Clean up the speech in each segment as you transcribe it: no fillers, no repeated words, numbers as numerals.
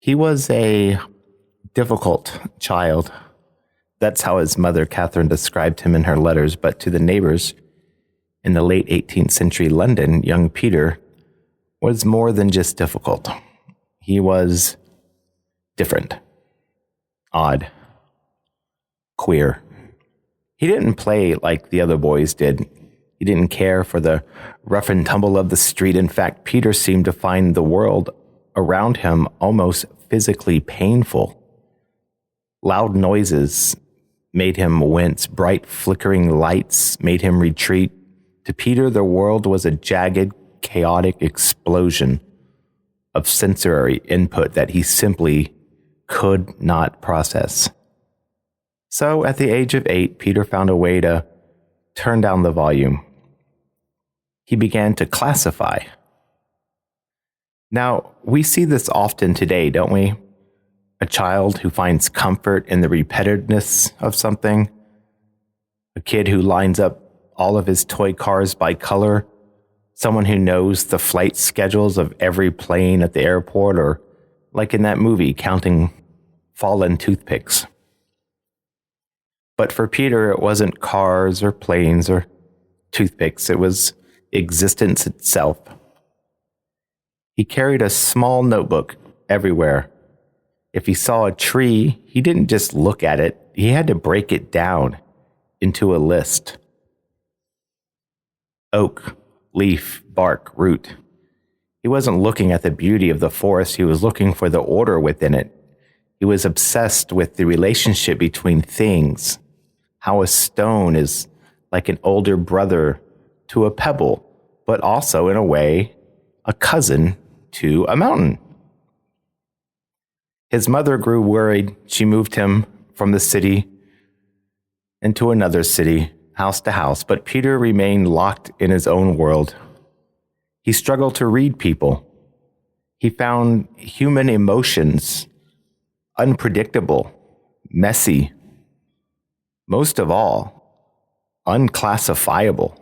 He was a difficult child. That's how his mother, Catherine, described him in her letters. But to the neighbors in the late 18th century London, young Peter was more than just difficult. He was different, odd, queer. He didn't play like the other boys did. He didn't care for the rough and tumble of the street. In fact, Peter seemed to find the world around him almost physically painful. Loud noises made him wince. Bright, flickering lights made him retreat. To Peter, the world was a jagged, chaotic explosion of sensory input that he simply could not process. So, at the age of 8, Peter found a way to turn down the volume. He began to classify. Now, we see this often today, don't we? A child who finds comfort in the repetitiveness of something. A kid who lines up all of his toy cars by color. Someone who knows the flight schedules of every plane at the airport, or like in that movie, counting fallen toothpicks. But for Peter, it wasn't cars or planes or toothpicks. It was existence itself. He carried a small notebook everywhere. If he saw a tree, he didn't just look at it. He had to break it down into a list. Oak, leaf, bark, root. He wasn't looking at the beauty of the forest. He was looking for the order within it. He was obsessed with the relationship between things. How a stone is like an older brother to a pebble, but also, in a way, a cousin to a mountain. His mother grew worried. She moved him from the city into another city, house to house, but Peter remained locked in his own world. He struggled to read people. He found human emotions unpredictable, messy, most of all, unclassifiable.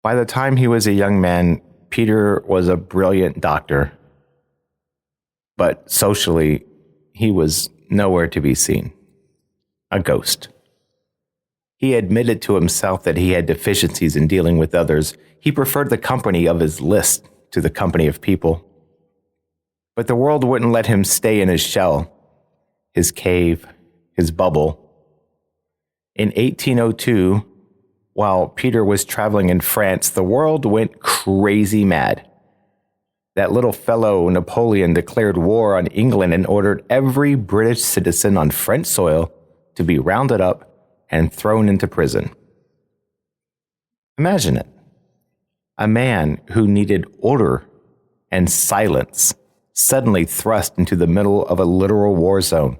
By the time he was a young man, Peter was a brilliant doctor, but socially, he was nowhere to be seen. A ghost. He admitted to himself that he had deficiencies in dealing with others. He preferred the company of his list to the company of people. But the world wouldn't let him stay in his shell, his cave, his bubble. In 1802, while Peter was traveling in France, the world went crazy mad. That little fellow Napoleon declared war on England and ordered every British citizen on French soil to be rounded up and thrown into prison. Imagine it. A man who needed order and silence suddenly thrust into the middle of a literal war zone.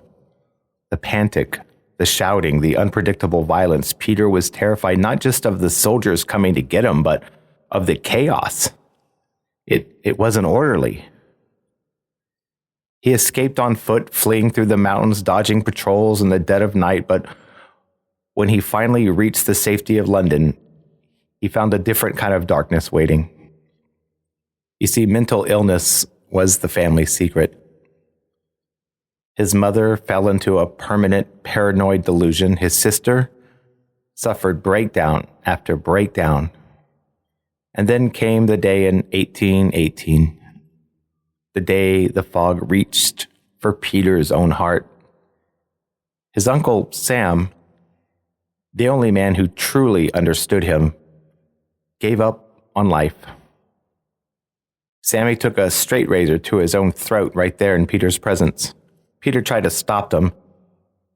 The panic, the shouting, the unpredictable violence. Peter was terrified not just of the soldiers coming to get him, but of the chaos. It wasn't orderly. He escaped on foot, fleeing through the mountains, dodging patrols in the dead of night, but when he finally reached the safety of London, he found a different kind of darkness waiting. You see, mental illness was the family secret. His mother fell into a permanent paranoid delusion. His sister suffered breakdown after breakdown. And then came the day in 1818, the day the fog reached for Peter's own heart. His uncle Sam, the only man who truly understood him, gave up on life. Sammy took a straight razor to his own throat right there in Peter's presence. Peter tried to stop him.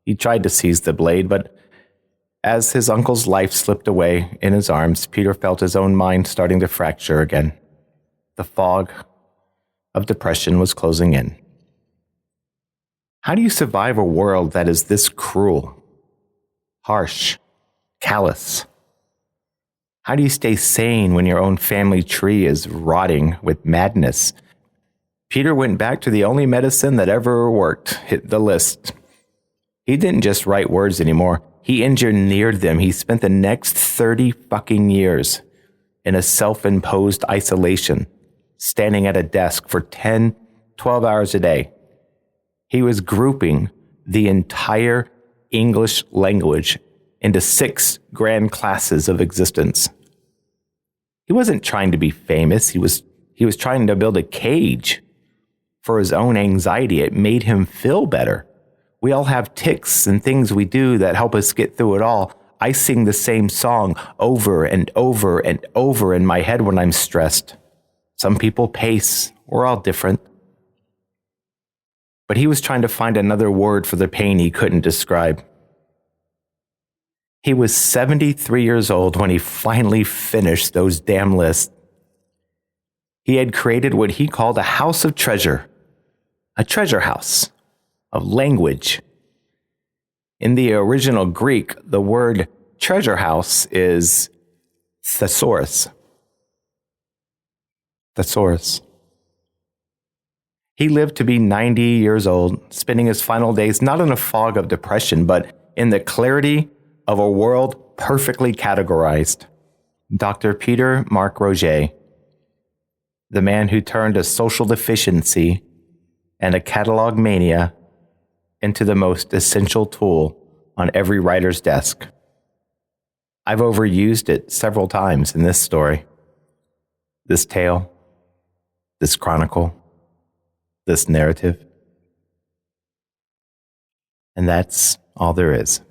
He tried to seize the blade, but as his uncle's life slipped away in his arms, Peter felt his own mind starting to fracture again. The fog of depression was closing in. How do you survive a world that is this cruel, harsh, callous? How do you stay sane when your own family tree is rotting with madness? Peter went back to the only medicine that ever worked, hit the list. He didn't just write words anymore. He engineered them. He spent the next 30 fucking years in a self-imposed isolation, standing at a desk for 10 12 hours a day. He was grouping the entire English language into 6 grand classes of existence. He wasn't trying to be famous. He was trying to build a cage for his own anxiety. It made him feel better. We all have tics and things we do that help us get through it all. I sing the same song over and over and over in my head when I'm stressed. Some people pace. We're all different. But he was trying to find another word for the pain he couldn't describe. He was 73 years old when he finally finished those damn lists. He had created what he called a house of treasure, a treasure house of language. In the original Greek, the word treasure house is thesaurus. Thesaurus. He lived to be 90 years old, spending his final days not in a fog of depression, but in the clarity of a world perfectly categorized. Dr. Peter Mark Roget, the man who turned a social deficiency and a catalog mania into the most essential tool on every writer's desk. I've overused it several times in this story, this tale, this chronicle, this narrative. And that's all there is.